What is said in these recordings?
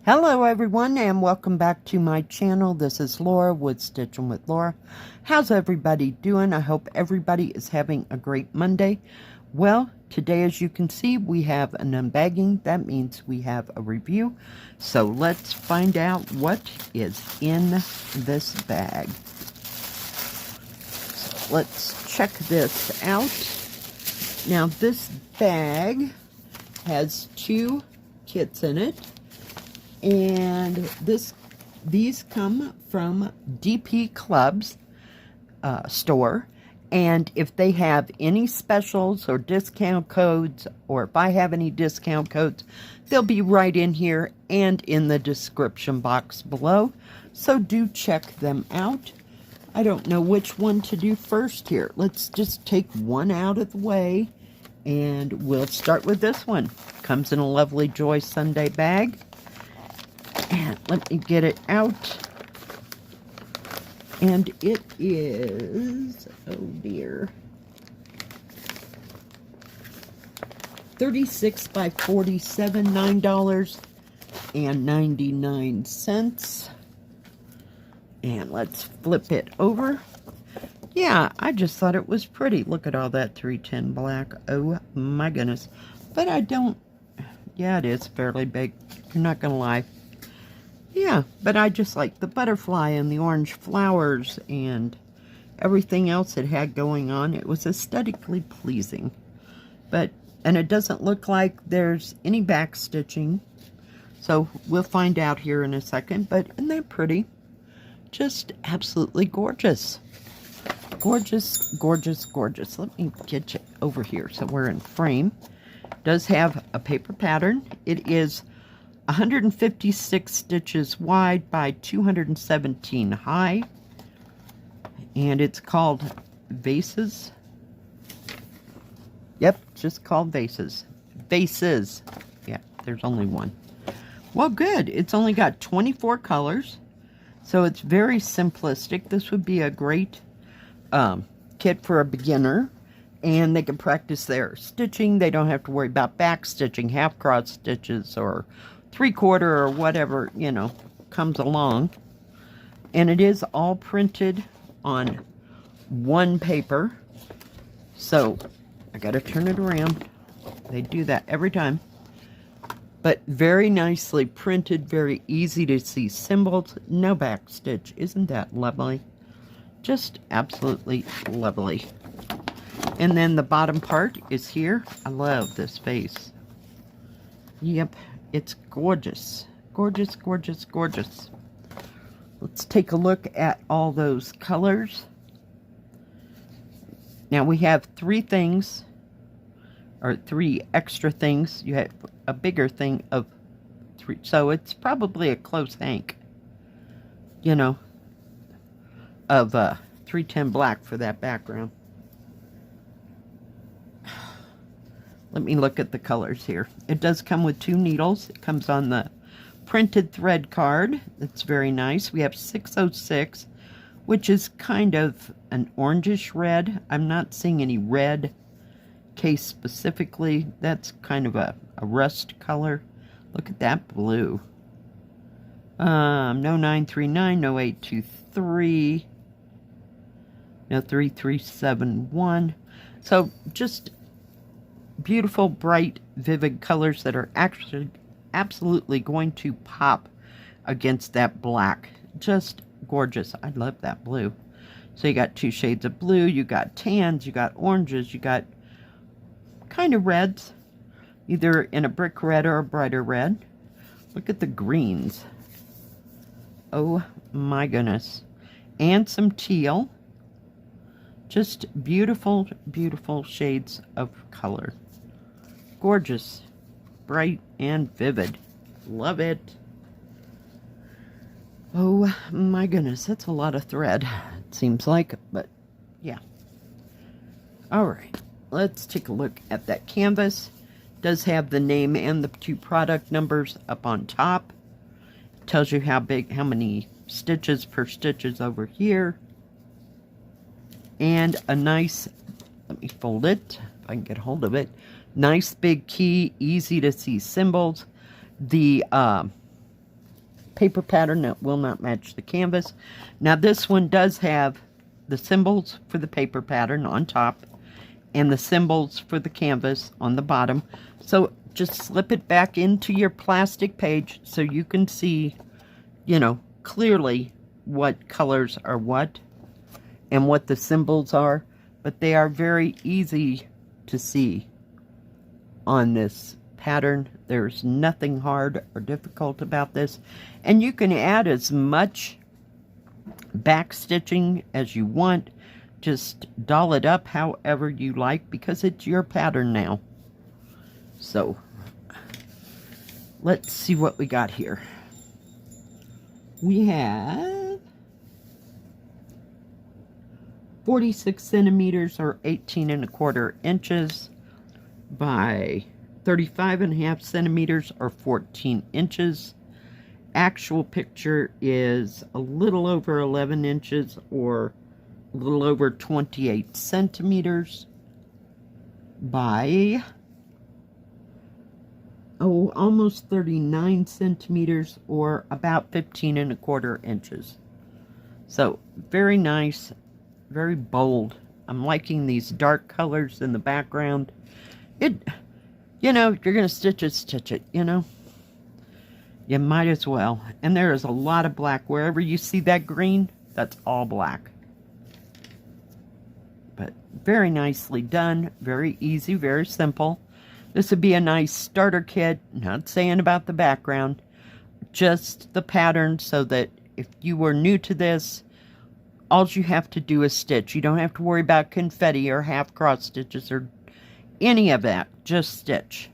Hello everyone and welcome back to my channel. This is Laura with Stitching with Laura. How's everybody doing? I hope everybody is having a great Monday. Well, today as you can see we have an unbagging. That means we have a review. So let's find out what is in this bag. So let's check this out. Now this bag has two kits in it. And these come from DPClubs store, and if they have any specials or discount codes, or if I have any discount codes, they'll be right in here and in the description box below, so do check them out. I don't know which one to do first here. Let's just take one out of the way, and we'll start with this one. Comes in a lovely Joy Sunday bag. And let me get it out. And it is, oh dear, 36 by 47, $9.99. And let's flip it over. Yeah, I just thought it was pretty. Look at all that 310 black. Oh my goodness. But I don't, yeah, it is fairly big. I'm not gonna lie. Yeah, but I just like the butterfly and the orange flowers and everything else it had going on. It was aesthetically pleasing. And it doesn't look like there's any back stitching. So we'll find out here in a second. But isn't that pretty? Just absolutely gorgeous. Gorgeous, gorgeous, gorgeous. Let me get you over here so we're in frame. It does have a paper pattern. It is 156 stitches wide by 217 high, and it's called Vases. Yep, just called Vases. Vases. Yeah, there's only one. Well, good. It's only got 24 colors, so it's very simplistic. This would be a great kit for a beginner, and they can practice their stitching. They don't have to worry about back stitching, half cross stitches, or 3/4 or whatever, you know, comes along. And it is all printed on one paper. So I gotta turn it around. They do that every time. But very nicely printed, very easy to see symbols, no back stitch. Isn't that lovely? Just absolutely lovely. And then the bottom part is here. I love this face. Yep. It's gorgeous. Gorgeous, gorgeous, gorgeous. Let's take a look at all those colors. Now we have three things, or three extra things. You have a bigger thing of three, so it's probably a close hank, you know, of 310 black for that background. Let me look at the colors here. It does come with two needles. It comes on the printed thread card. It's very nice. We have 606, which is kind of an orangish red. I'm not seeing any red case specifically. That's kind of a rust color. Look at that blue. No 939, no 823, no 3371. So just beautiful, bright, vivid colors that are actually absolutely going to pop against that black. Just gorgeous. I love that blue. So you got two shades of blue, you got tans, you got oranges, you got kind of reds, either in a brick red or a brighter red. Look at the greens. Oh my goodness. And some teal. Just beautiful, beautiful shades of color. Gorgeous, bright, and vivid. Love it. Oh my goodness, that's a lot of thread, it seems like, but yeah. Alright, let's take a look at that canvas. It does have the name and the two product numbers up on top. It tells you how many stitches per stitch is over here. And a nice, let me fold it, if I can get a hold of it. Nice big key, easy to see symbols. The paper pattern that will not match the canvas. Now this one does have the symbols for the paper pattern on top and the symbols for the canvas on the bottom. So just slip it back into your plastic page so you can see, you know, clearly what colors are what and what the symbols are. But they are very easy to see on this pattern. There's nothing hard or difficult about this. And you can add as much back stitching as you want. Just doll it up however you like because it's your pattern now. So let's see what we got here. We have 46 centimeters or 18¼ inches by 35½ centimeters or 14 inches. Actual picture is a little over 11 inches or a little over 28 centimeters by almost 39 centimeters or about 15¼ inches. So very nice, very bold. I'm liking these dark colors in the background. You know, if you're going to stitch it, you know. You might as well. And there is a lot of black. Wherever you see that green, that's all black. But very nicely done. Very easy, very simple. This would be a nice starter kit. Not saying about the background. Just the pattern so that if you were new to this, all you have to do is stitch. You don't have to worry about confetti or half cross stitches or any of that. Just stitch.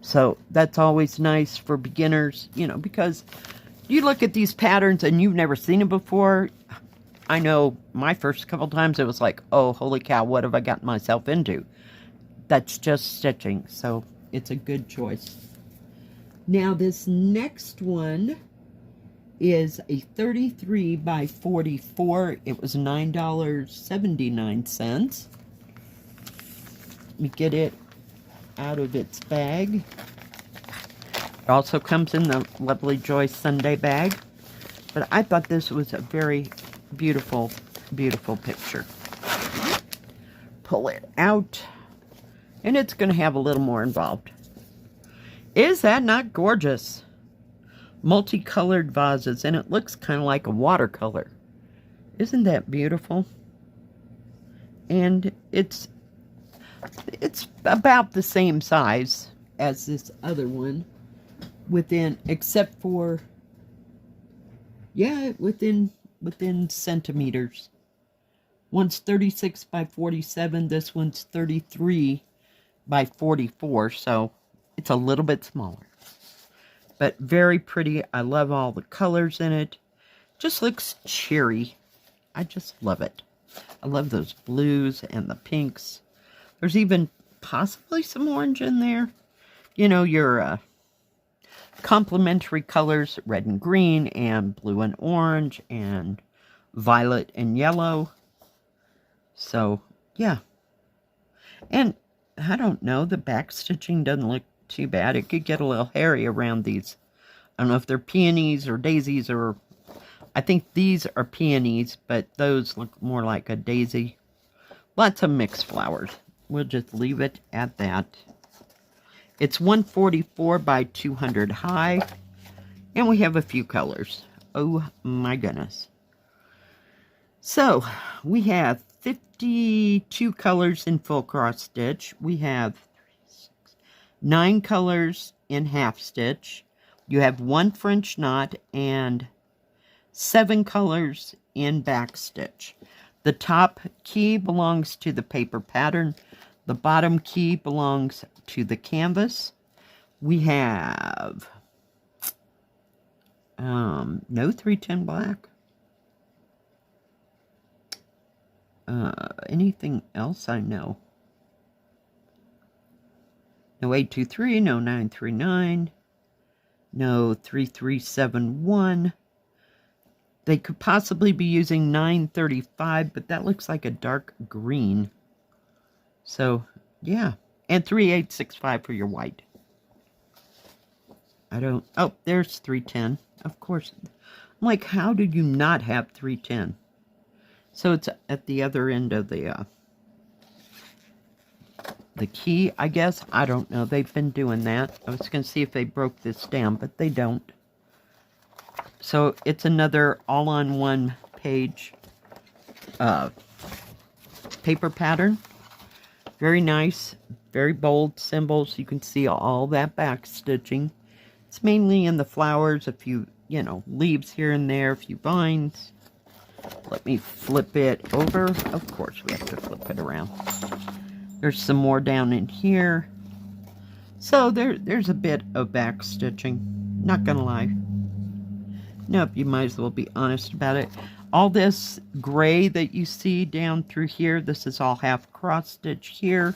So that's always nice for beginners, you know, because you look at these patterns and you've never seen them before. I know my first couple times it was like, oh, holy cow, what have I gotten myself into? That's just stitching, so it's a good choice. Now this next one is a 33 by 44. It was $9.79. Let me get it out of its bag. It also comes in the lovely Joy Sunday bag. But I thought this was a very beautiful, beautiful picture. Pull it out. And it's going to have a little more involved. Is that not gorgeous? Multicolored vases. And it looks kind of like a watercolor. Isn't that beautiful? And it's about the same size as this other one, except for, yeah, within centimeters. One's 36 by 47, this one's 33 by 44, so it's a little bit smaller. But very pretty. I love all the colors in it. Just looks cheery. I just love it. I love those blues and the pinks. There's even possibly some orange in there. You know, your complementary colors, red and green, and blue and orange, and violet and yellow. So, yeah. And, I don't know, the back stitching doesn't look too bad. It could get a little hairy around these. I don't know if they're peonies or daisies or... I think these are peonies, but those look more like a daisy. Lots of mixed flowers. We'll just leave it at that. It's 144 by 200 high. And we have a few colors. Oh my goodness. So, we have 52 colors in full cross stitch. We have 9 colors in half stitch. You have 1 French knot and 7 colors in back stitch. The top key belongs to the paper pattern. The bottom key belongs to the canvas. We have no 310 black. Anything else I know? No 823, no 939, no 3371. They could possibly be using 935, but that looks like a dark green. So, yeah. And 3865 for your white. I don't, oh, there's 310. Of course. I'm like, how did you not have 310? So it's at the other end of the key, I guess. I don't know. They've been doing that. I was going to see if they broke this down, but they don't. So it's another all-on-one page paper pattern. Very nice. Very bold symbols. You can see all that back stitching. It's mainly in the flowers, a few, you know, leaves here and there, a few vines. Let me flip it over. Of course, we have to flip it around. There's some more down in here. So there's a bit of back stitching. Not gonna lie. Nope, you might as well be honest about it. All this gray that you see down through here, this is all half cross stitch here.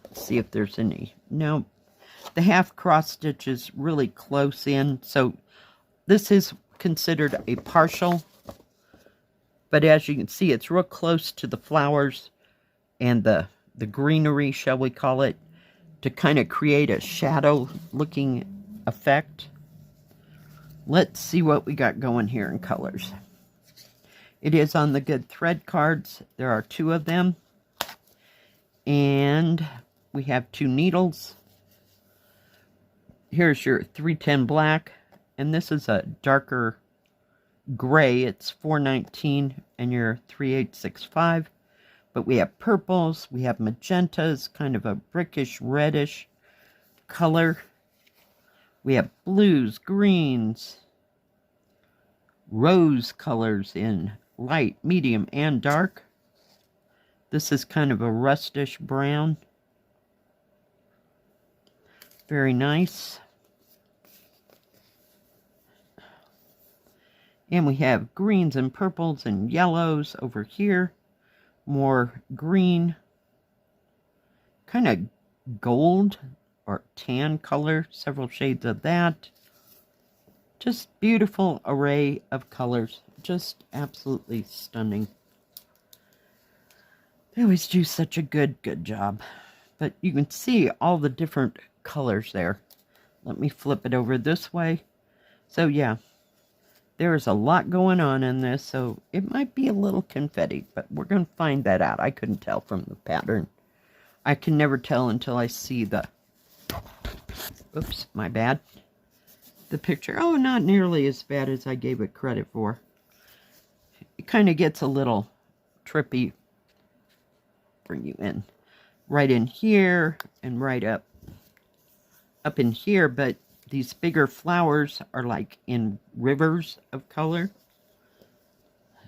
Let's see if there's any. No, the half cross stitch is really close in. So this is considered a partial. But as you can see, it's real close to the flowers and the greenery, shall we call it, to kind of create a shadow-looking effect. Let's see what we got going here in colors. It is on the Good Thread cards. There are 2 of them. And we have 2 needles. Here's your 310 black. And this is a darker gray. It's 419 and your 3865. But we have purples, we have magentas, kind of a brickish reddish color. We have blues, greens, rose colors in light, medium, and dark. This is kind of a rustish brown. Very nice. And we have greens and purples and yellows over here. More green, kind of gold or tan color, several shades of that. Just beautiful array of colors, just absolutely stunning. They always do such a good job. But you can see all the different colors there. Let me flip it over this way. So yeah. There is a lot going on in this, so it might be a little confetti, but we're going to find that out. I couldn't tell from the pattern. I can never tell until I see the, oops, my bad, the picture. Oh, not nearly as bad as I gave it credit for. It kind of gets a little trippy. Bring you in. Right in here and right up in here, but these bigger flowers are like in rivers of color.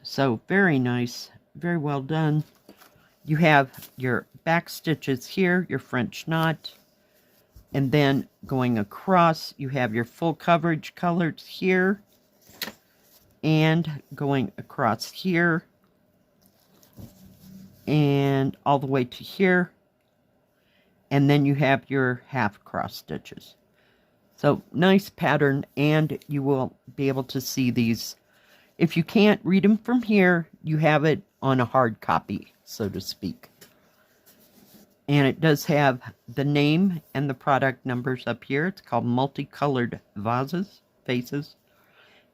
So very nice. Very well done. You have your back stitches here, your French knot. And then going across, you have your full coverage colors here. And going across here. And all the way to here. And then you have your half cross stitches. So, nice pattern, and you will be able to see these. If you can't read them from here, you have it on a hard copy, so to speak. And it does have the name and the product numbers up here. It's called Multicolored Vases.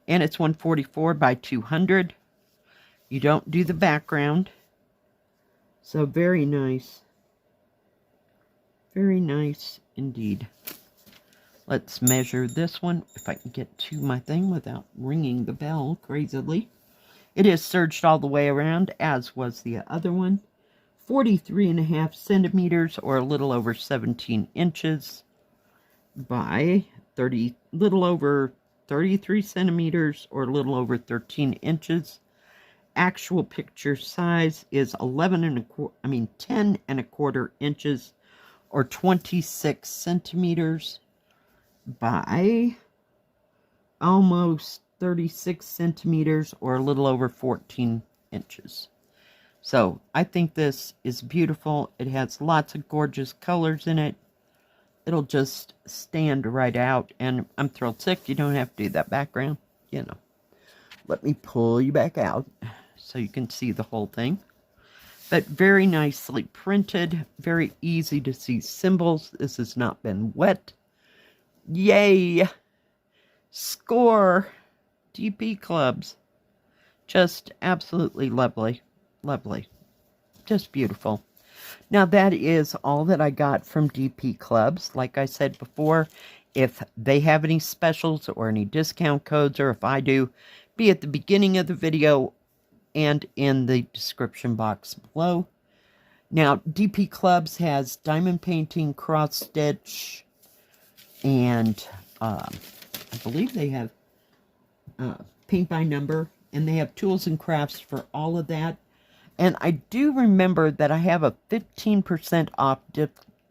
And it's 144 by 200. You don't do the background. So, very nice. Very nice indeed. Let's measure this one, if I can get to my thing without ringing the bell crazily. It is serged all the way around, as was the other one. 43.5 centimeters, or a little over 17 inches, by little over 33 centimeters, or a little over 13 inches. Actual picture size is 10 and a quarter inches, or 26 centimeters. By almost 36 centimeters, or a little over 14 inches. So I think this is beautiful. It has lots of gorgeous colors in it. It'll just stand right out, and I'm thrilled sick. You don't have to do that background, you know. Let me pull you back out so you can see the whole thing. But very nicely printed, very easy to see symbols. This has not been wet. Yay! Score! DPClubs. Just absolutely lovely. Lovely. Just beautiful. Now that is all that I got from DPClubs. Like I said before, if they have any specials or any discount codes, or if I do, be at the beginning of the video and in the description box below. Now, DPClubs has diamond painting, cross stitch, and I believe they have paint by number, and they have tools and crafts for all of that. And I do remember that I have a 15% off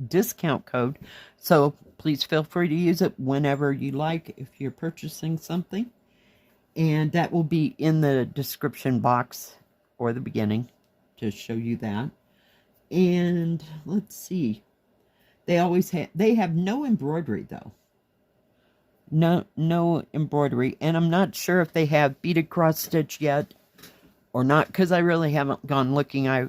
discount code, so please feel free to use it whenever you like if you're purchasing something. And that will be in the description box or the beginning to show you that. And let's see. They have no embroidery though. No embroidery. And I'm not sure if they have beaded cross stitch yet or not, because I really haven't gone looking. I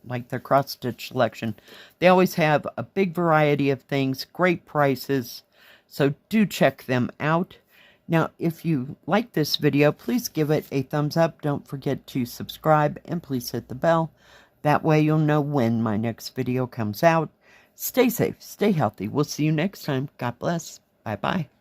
like their cross stitch selection. They always have a big variety of things, great prices, so do check them out. Now, if you like this video, please give it a thumbs up. Don't forget to subscribe, and please hit the bell. That way you'll know when my next video comes out. Stay safe, stay healthy. We'll see you next time. God bless. Bye-bye.